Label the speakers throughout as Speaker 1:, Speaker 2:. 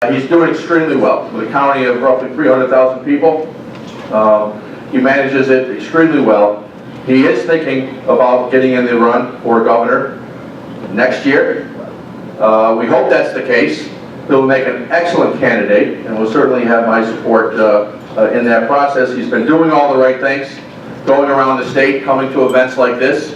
Speaker 1: He's doing extremely well. With a county of roughly 300,000 people, he manages it extremely well. He is thinking about getting in the run for governor next year. We hope that's the case. He'll make an excellent candidate and will certainly have my support in that process. He's been doing all the right things, going around the state, coming to events like this,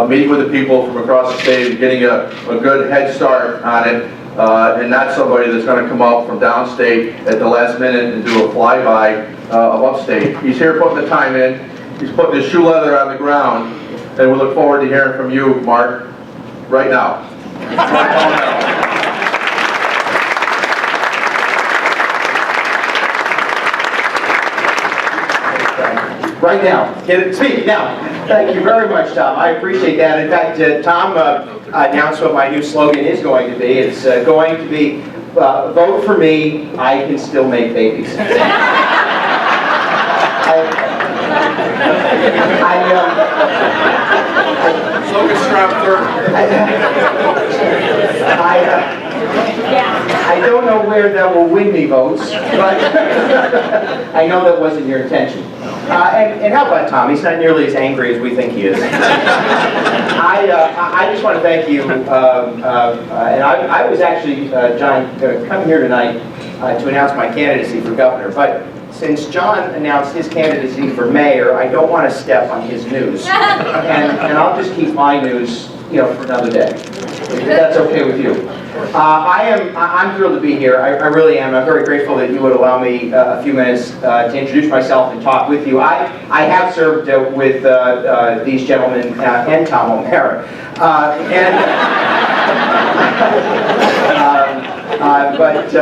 Speaker 1: meeting with the people from across the state and getting a good head start on it, and not somebody that's going to come up from downstate at the last minute and do a flyby of upstate. He's here putting the time in. He's putting his shoe leather on the ground, and we look forward to hearing from you, Mark, right now.
Speaker 2: Right now. Get it, speak now. Thank you very much, Tom. I appreciate that. In fact, Tom announced what my new slogan is going to be. It's going to be, vote for me, I can still make babies.
Speaker 1: Slogan strap 30.
Speaker 2: I don't know where that will win me votes, but I know that wasn't your intention. And how about Tom? He's not nearly as angry as we think he is. I just want to thank you. And I was actually, John, coming here tonight to announce my candidacy for governor. But since John announced his candidacy for mayor, I don't want to step on his news. And I'll just keep my news, for another day. If that's okay with you. I'm thrilled to be here. I really am. I'm very grateful that you would allow me a few minutes to introduce myself and talk with you. I have served with these gentlemen and Tom O'Mara. But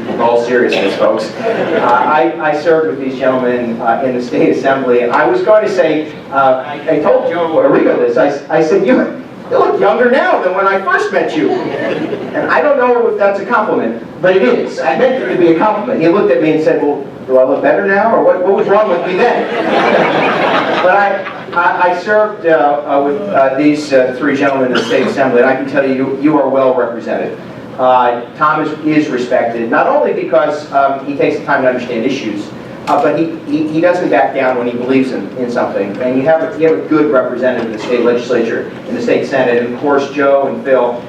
Speaker 2: in all seriousness, folks, I served with these gentlemen in the State Assembly, and I was going to say, I told Joe Arrigo this, I said, you look younger now than when I first met you. And I don't know if that's a compliment, but it is. I meant it to be a compliment. He looked at me and said, well, do I look better now? Or what was wrong with me then? But I served with these three gentlemen in the State Assembly, and I can tell you, you are well represented. Tom is respected, not only because he takes the time to understand issues, but he doesn't back down when he believes in something. And you have a good representative in the state legislature, in the state senate, and of course Joe and Phil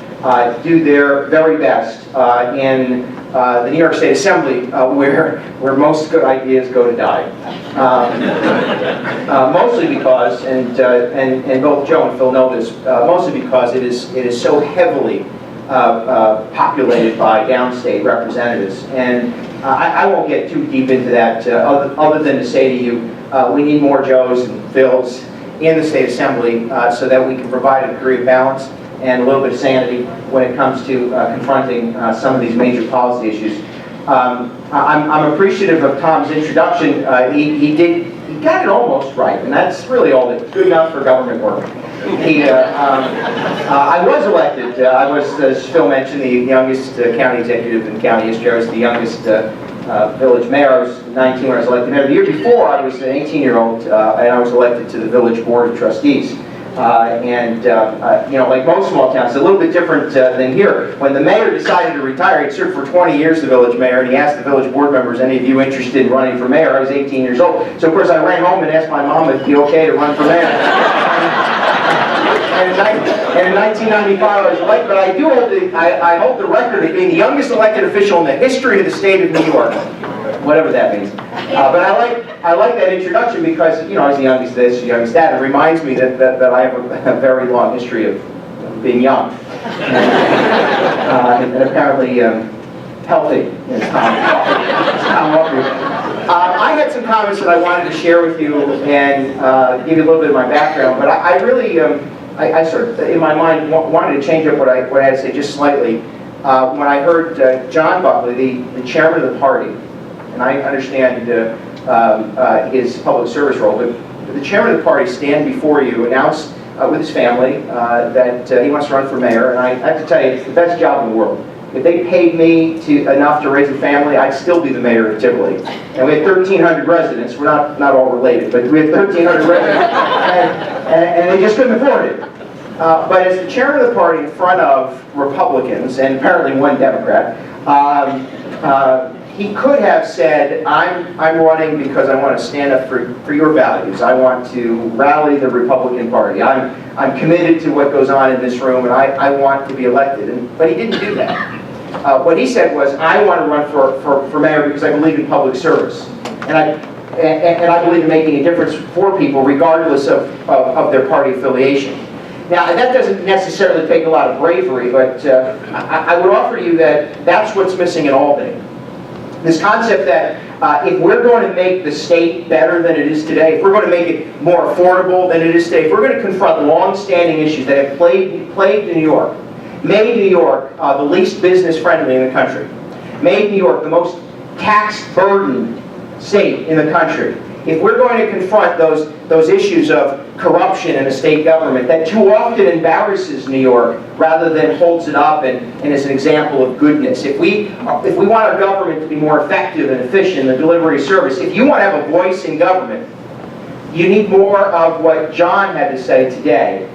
Speaker 2: do their very best in the New York State Assembly, where most good ideas go to die. Mostly because, and both Joe and Phil know this, mostly because it is so heavily populated by downstate representatives. And I won't get too deep into that other than to say to you, we need more Joes and Phils in the State Assembly so that we can provide a degree of balance and a little bit of sanity when it comes to confronting some of these major policy issues. I'm appreciative of Tom's introduction. He got it almost right, and that's really all that's good enough for government work. I was elected. I was, as Phil mentioned, the youngest county executive in county history. I was the youngest village mayor. I was 19 when I was elected mayor. The year before, I was an 18-year-old, and I was elected to the village board of trustees. Like most small towns, it's a little bit different than here. When the mayor decided to retire, he'd served for 20 years the village mayor, and he asked the village board members, any of you interested in running for mayor? I was 18 years old. So of course I ran home and asked my mom if it'd be okay to run for mayor. And in 1995 I was elected, but I hold the record of being the youngest elected official in the history of the state of New York. Whatever that means. But I like that introduction because, I was the youngest this, the youngest that. It reminds me that I have a very long history of being young. And apparently healthy, as Tom Walker. I had some comments that I wanted to share with you and give you a little bit of my background, but I really, I sort of, in my mind, wanted to change up what I had to say just slightly. When I heard John Buckley, the chairman of the party, and I understand his public service role, but the chairman of the party stand before you, announce with his family that he wants to run for mayor, and I have to tell you, it's the best job in the world. If they paid me enough to raise a family, I'd still be the mayor of Tivoli. And we had 1,300 residents. We're not all related, but we had 1,300 residents, and they just couldn't afford it. But as the chairman of the party in front of Republicans, and apparently one Democrat, He could have said, I'm running because I want to stand up for your values. I want to rally the Republican Party. I'm committed to what goes on in this room, and I want to be elected. But he didn't do that. What he said was, I want to run for mayor because I believe in public service. And I believe in making a difference for people regardless of their party affiliation. Now, that doesn't necessarily take a lot of bravery, but I would offer you that that's what's missing in Albany. This concept that if we're going to make the state better than it is today, if we're going to make it more affordable than it is today, if we're going to confront long-standing issues that have plagued New York, made New York the least business-friendly in the country, made New York the most tax-burdened state in the country, if we're going to confront those issues of corruption in a state government that too often embarrasses New York rather than holds it up and is an example of goodness, if we want our government to be more effective and efficient in the delivery of service, if you want to have a voice in government, you need more of what John had to say today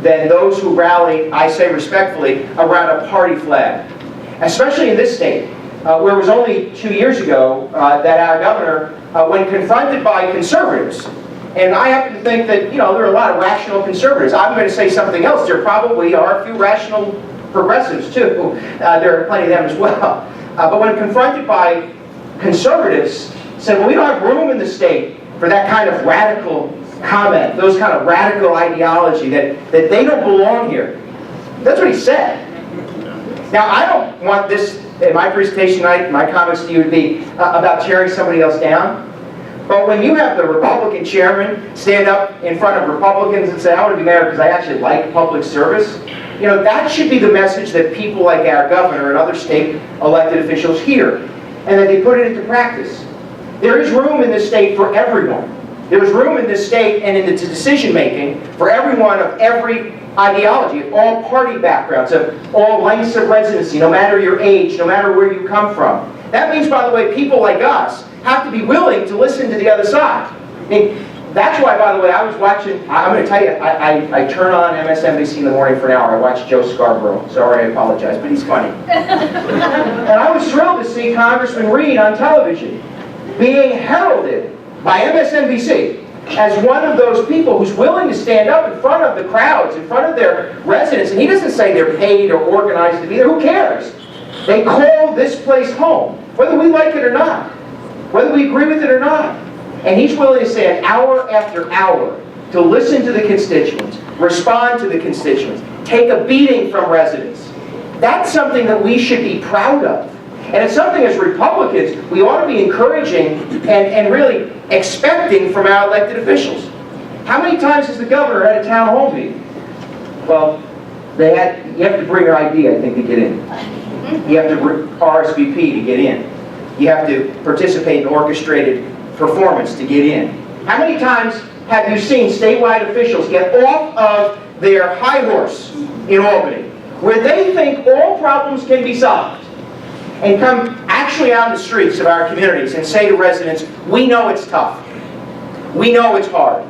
Speaker 2: than those who rally, I say respectfully, around a party flag. Especially in this state, where it was only 2 years ago that our governor, when confronted by conservatives, and I happen to think that, there are a lot of rational conservatives. I'm going to say something else. There probably are a few rational progressives, too. There are plenty of them as well. But when confronted by conservatives, said, well, we don't have room in the state for that kind of radical comment, those kind of radical ideology, that they don't belong here. That's what he said. Now, I don't want this, in my presentation tonight, my comments to you would be about tearing somebody else down. But when you have the Republican chairman stand up in front of Republicans and say, I want to be mayor because I actually like public service, that should be the message that people like our governor and other state elected officials hear, and that they put it into practice. There is room in this state for everyone. There is room in this state and in its decision-making for everyone of every ideology, of all party backgrounds, of all lengths of residency, no matter your age, no matter where you come from. That means, by the way, people like us have to be willing to listen to the other side. I mean, that's why, by the way, I was watching, I'm going to tell you, I turn on MSNBC in the morning for an hour. I watch Joe Scarborough. Sorry, I apologize, but he's funny. And I was thrilled to see Congressman Reed on television being heralded by MSNBC as one of those people who's willing to stand up in front of the crowds, in front of their residents. And he doesn't say they're paid or organized to be there. Who cares? They call this place home, whether we like it or not, whether we agree with it or not. And he's willing to stay an hour after hour to listen to the constituents, respond to the constituents, take a beating from residents. That's something that we should be proud of. And it's something as Republicans we ought to be encouraging and really expecting from our elected officials. How many times has the governor had a town hall meeting? Well, you have to bring your ID, I think, to get in. You have to RSVP to get in. You have to participate in orchestrated performance to get in. How many times have you seen statewide officials get off of their high horse in Albany, where they think all problems can be solved, and come actually out in the streets of our communities and say to residents, we know it's tough. We know it's hard.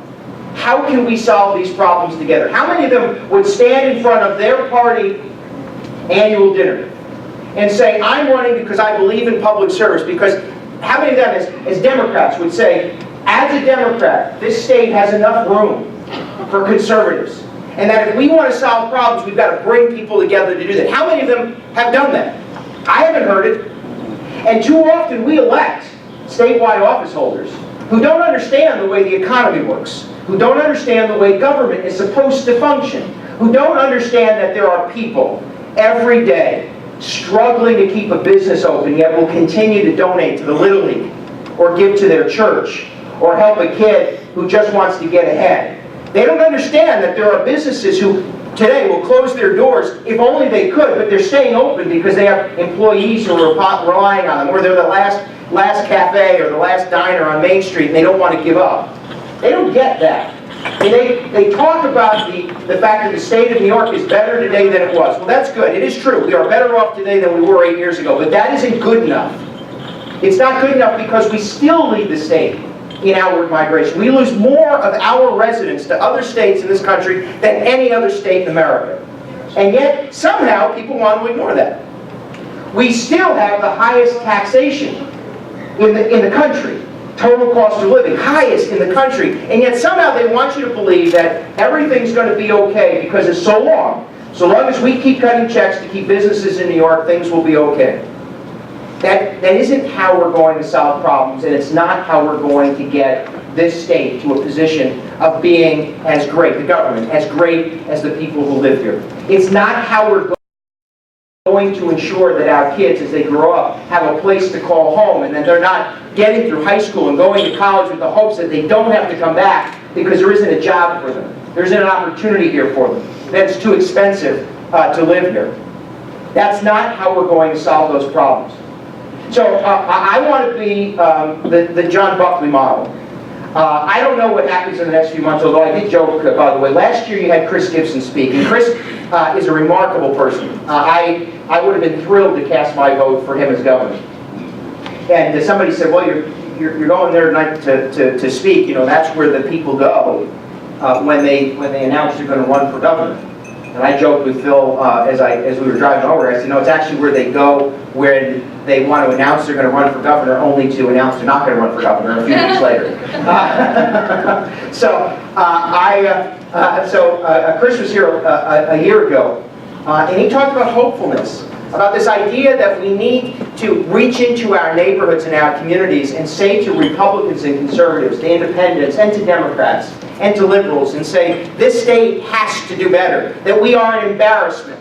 Speaker 2: How can we solve these problems together? How many of them would stand in front of their party annual dinner and say, I'm running because I believe in public service? Because how many of them as Democrats would say, as a Democrat, this state has enough room for conservatives, and that if we want to solve problems, we've got to bring people together to do that? How many of them have done that? I haven't heard it. And too often we elect statewide office holders who don't understand the way the economy works, who don't understand the way government is supposed to function, who don't understand that there are people every day struggling to keep a business open, yet will continue to donate to the Little League, or give to their church, or help a kid who just wants to get ahead. They don't understand that there are businesses who today will close their doors if only they could, but they're staying open because they have employees who are relying on them, or they're the last cafe or the last diner on Main Street and they don't want to give up. They don't get that. They talk about the fact that the state of New York is better today than it was. Well, that's good. It is true. We are better off today than we were 8 years ago, but that isn't good enough. It's not good enough because we still lead the state in outward migration. We lose more of our residents to other states in this country than any other state in America. And yet, somehow, people want to ignore that. We still have the highest taxation in the country. Total cost of living, highest in the country. And yet somehow they want you to believe that everything's going to be okay because it's so long as we keep cutting checks to keep businesses in New York, things will be okay. That isn't how we're going to solve problems, and it's not how we're going to get this state to a position of being as great, the government, as great as the people who live here. It's not how we're going to ensure that our kids, as they grow up, have a place to call home, and then they're not getting through high school and going to college with the hopes that they don't have to come back because there isn't a job for them. There isn't an opportunity here for them. That it's too expensive to live here. That's not how we're going to solve those problems. So I want to be the John Buckley model. I don't know what happens in the next few months, although I did joke, by the way. Last year you had Chris Gibson speak, and Chris is a remarkable person. I would have been thrilled to cast my vote for him as governor. And somebody said, well, you're going there tonight to speak. You know, that's where the people go when they announce they're going to run for governor. And I joked with Phil as we were driving over. I said, no, it's actually where they go when they want to announce they're going to run for governor, only to announce they're not going to run for governor a few weeks later. Chris was here a year ago, and he talked about hopefulness, about this idea that we need to reach into our neighborhoods and our communities and say to Republicans and conservatives, to independents and to Democrats and to liberals, and say, this state has to do better, that we are an embarrassment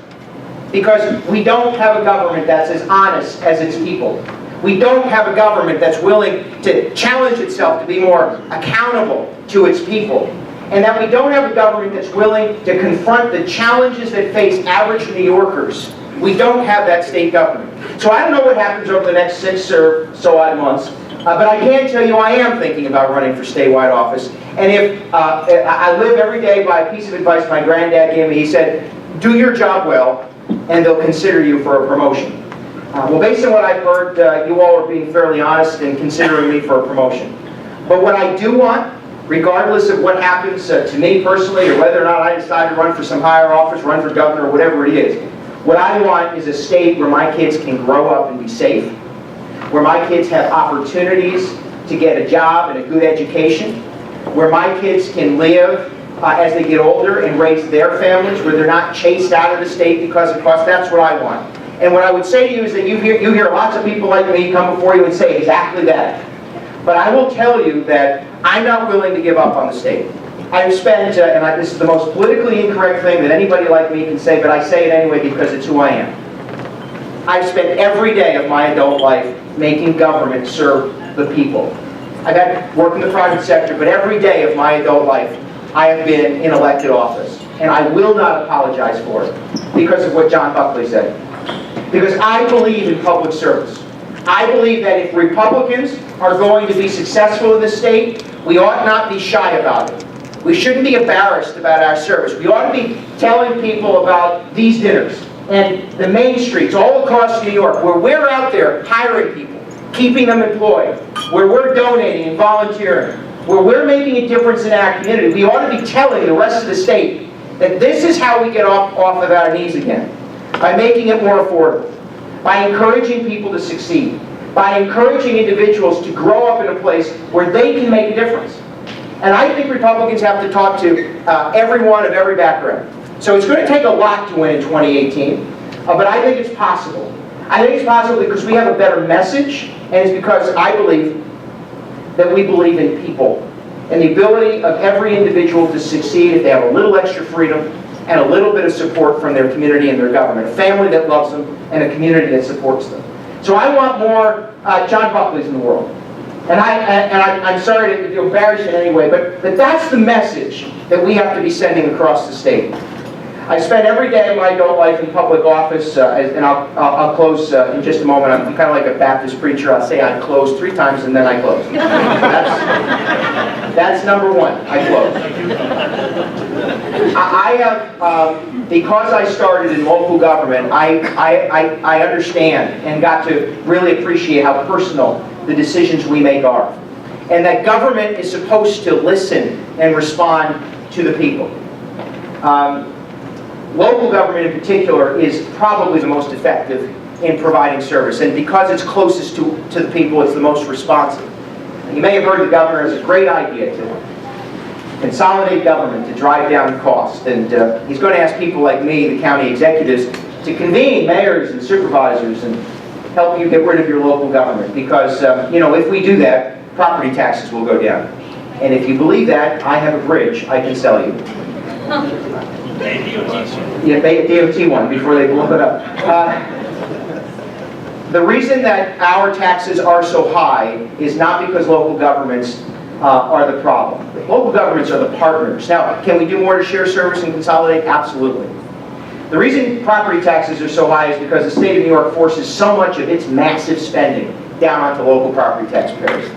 Speaker 2: because we don't have a government that's as honest as its people. We don't have a government that's willing to challenge itself to be more accountable to its people. And that we don't have a government that's willing to confront the challenges that face average New Yorkers. We don't have that state government. So I don't know what happens over the next 6 or so odd months, but I can tell you I am thinking about running for statewide office. And if I live every day by a piece of advice my granddad gave me. He said, do your job well, and they'll consider you for a promotion. Well, based on what I've heard, you all are being fairly honest in considering me for a promotion. But what I do want, regardless of what happens to me personally, or whether or not I decide to run for some higher office, run for governor, or whatever it is, what I want is a state where my kids can grow up and be safe, where my kids have opportunities to get a job and a good education, where my kids can live as they get older and raise their families, where they're not chased out of the state because of cost. That's what I want. And what I would say to you is that you hear lots of people like me come before you and say exactly that. But I will tell you that I'm not willing to give up on the state. I've spent, this is the most politically incorrect thing that anybody like me can say, but I say it anyway because it's who I am. I've spent every day of my adult life making government serve the people. I've had work in the private sector, but every day of my adult life I have been in elected office. And I will not apologize for it because of what John Buckley said. Because I believe in public service. I believe that if Republicans are going to be successful in this state, we ought not be shy about it. We shouldn't be embarrassed about our service. We ought to be telling people about these dinners and the main streets all across New York where we're out there hiring people, keeping them employed, where we're donating and volunteering, where we're making a difference in our community. We ought to be telling the rest of the state that this is how we get off of our knees again, by making it more affordable, by encouraging people to succeed, by encouraging individuals to grow up in a place where they can make a difference. And I think Republicans have to talk to everyone of every background. So it's going to take a lot to win in 2018, but I think it's possible. I think it's possible because we have a better message, and it's because I believe that we believe in people and the ability of every individual to succeed if they have a little extra freedom and a little bit of support from their community and their government, a family that loves them and a community that supports them. So I want more John Buckleys in the world. And I'm sorry to embarrass you in any way, but that's the message that we have to be sending across the state. I spent every day of my adult life in public office, and I'll close in just a moment. I'm kind of like a Baptist preacher. I'll say I close 3 times and then I close. That's number 1. I close. I have, because I started in local government, I understand and got to really appreciate how personal the decisions we make are. And that government is supposed to listen and respond to the people. Local government in particular is probably the most effective in providing service. And because it's closest to the people, it's the most responsive. You may have heard the governor has a great idea to consolidate government to drive down cost. And he's going to ask people like me, the county executives, to convene mayors and supervisors and help you get rid of your local government. Because, if we do that, property taxes will go down. And if you believe that, I have a bridge I can sell you. Yeah, they DOT one before they blow it up. The reason that our taxes are so high is not because local governments are the problem. Local governments are the partners. Now, can we do more to share service and consolidate? Absolutely. The reason property taxes are so high is because the state of New York forces so much of its massive spending down onto local property taxpayers.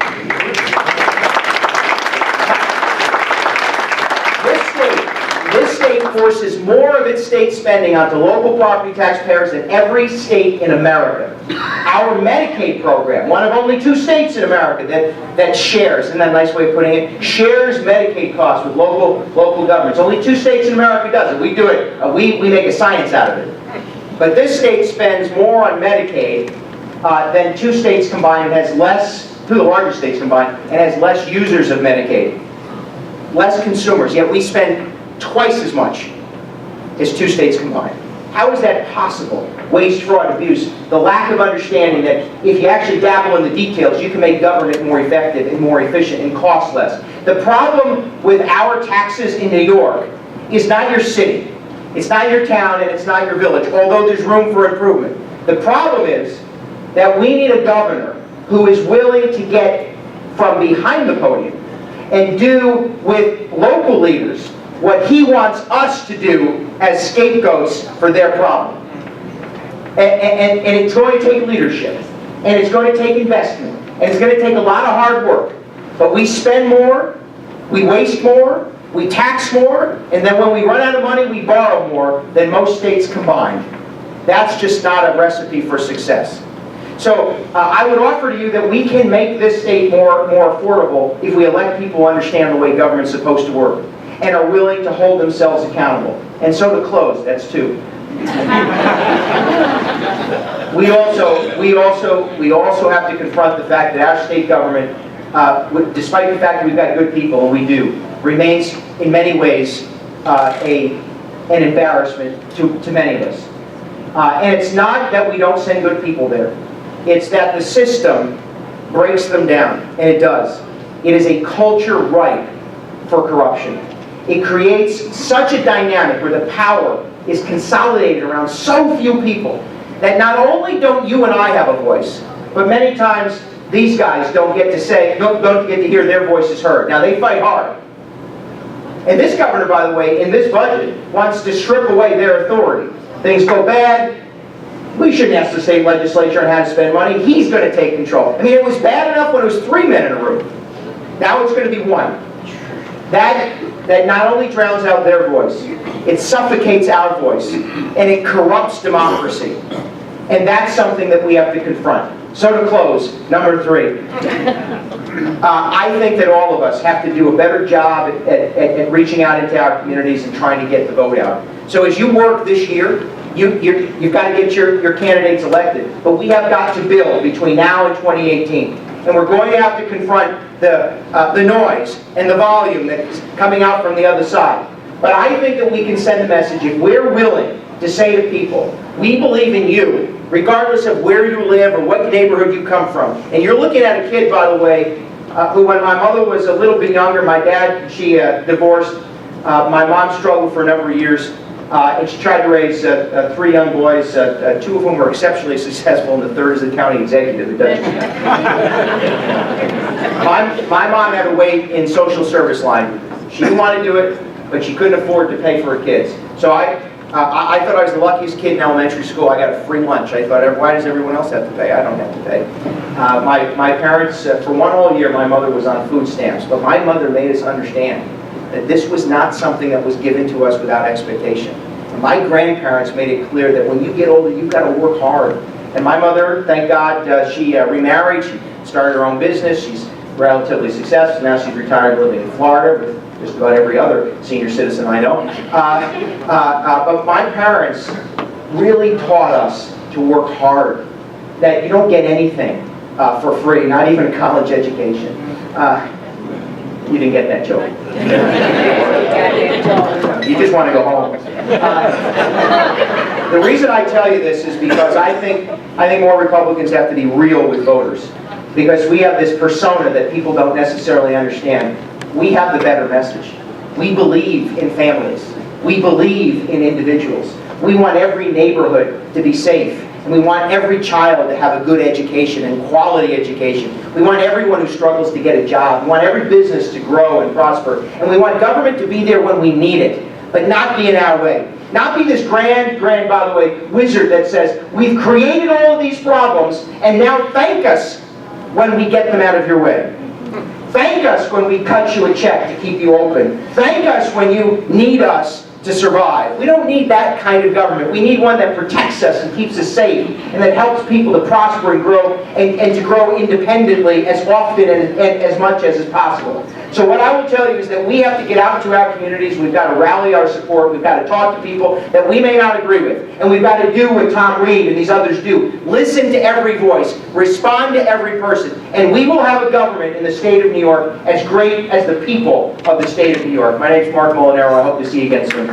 Speaker 2: This state forces more of its state spending onto local property taxpayers than every state in America. Our Medicaid program, one of only 2 states in America that shares, isn't that a nice way of putting it? Shares Medicaid costs with local governments. Only 2 states in America does it. We do it. We make a science out of it. But this state spends more on Medicaid than 2 states combined, and has less, 2 of the largest states combined, and has less users of Medicaid. Less consumers, yet we spend twice as much as 2 states combined. How is that possible? Waste, fraud, abuse, the lack of understanding that if you actually dabble in the details, you can make government more effective and more efficient and cost less. The problem with our taxes in New York is not your city, it's not your town, and it's not your village, although there's room for improvement. The problem is that we need a governor who is willing to get from behind the podium and do with local leaders what he wants us to do as scapegoats for their problem. And it's going to take leadership, and it's going to take investment, and it's going to take a lot of hard work. But we spend more, we waste more, we tax more, and then when we run out of money, we borrow more than most states combined. That's just not a recipe for success. So I would offer to you that we can make this state more affordable if we elect people who understand the way government's supposed to work and are willing to hold themselves accountable. And so to close, that's 2. We also have to confront the fact that our state government, despite the fact that we've got good people, and we do, remains in many ways an embarrassment to many of us. And it's not that we don't send good people there. It's that the system breaks them down, and it does. It is a culture ripe for corruption. It creates such a dynamic where the power is consolidated around so few people that not only don't you and I have a voice, but many times these guys don't get to hear their voices heard. Now, they fight hard. And this governor, by the way, in this budget, wants to strip away their authority. Things go bad, we shouldn't ask the state legislature on how to spend money. He's going to take control. I mean, it was bad enough when it was 3 men in a room. Now it's going to be 1. That not only drowns out their voice, it suffocates our voice, and it corrupts democracy. And that's something that we have to confront. So to close, number 3. I think that all of us have to do a better job at reaching out into our communities and trying to get the vote out. So as you work this year, you've got to get your candidates elected. But we have got to build between now and 2018. And we're going to have to confront the noise and the volume that's coming out from the other side. But I think that we can send a message if we're willing to say to people, we believe in you, regardless of where you live or what neighborhood you come from. And you're looking at a kid, by the way, who when my mother was a little bit younger, my dad, she divorced. My mom struggled for a number of years. And she tried to raise 3 young boys, 2 of whom were exceptionally successful, and the 3rd is the county executive who does my mom had to wait in social service line. She didn't want to do it, but she couldn't afford to pay for her kids. So I thought I was the luckiest kid in elementary school. I got a free lunch. I thought, why does everyone else have to pay? I don't have to pay. My parents, for 1 whole year, my mother was on food stamps, but my mother made us understand that this was not something that was given to us without expectation. And my grandparents made it clear that when you get older, you've got to work hard. And my mother, thank God, she remarried, she started her own business, she's relatively successful, now she's retired living in Florida with just about every other senior citizen I know. But my parents really taught us to work hard, that you don't get anything for free, not even a college education. You didn't get that joke. You just want to go home. The reason I tell you this is because I think more Republicans have to be real with voters. Because we have this persona that people don't necessarily understand. We have the better message. We believe in families. We believe in individuals. We want every neighborhood to be safe. And we want every child to have a good education and quality education. We want everyone who struggles to get a job. We want every business to grow and prosper. And we want government to be there when we need it, but not be in our way. Not be this grand, by the way, wizard that says, we've created all of these problems, and now thank us when we get them out of your way. Thank us when we cut you a check to keep you open. Thank us when you need us to survive. We don't need that kind of government. We need one that protects us and keeps us safe, and that helps people to prosper and grow, and to grow independently as often and as much as is possible. So what I will tell you is that we have to get out to our communities. We've got to rally our support. We've got to talk to people that we may not agree with. And we've got to do what Tom Reed and these others do. Listen to every voice. Respond to every person. And we will have a government in the state of New York as great as the people of the state of New York. My name's Mark Molinaro. I hope to see you again soon.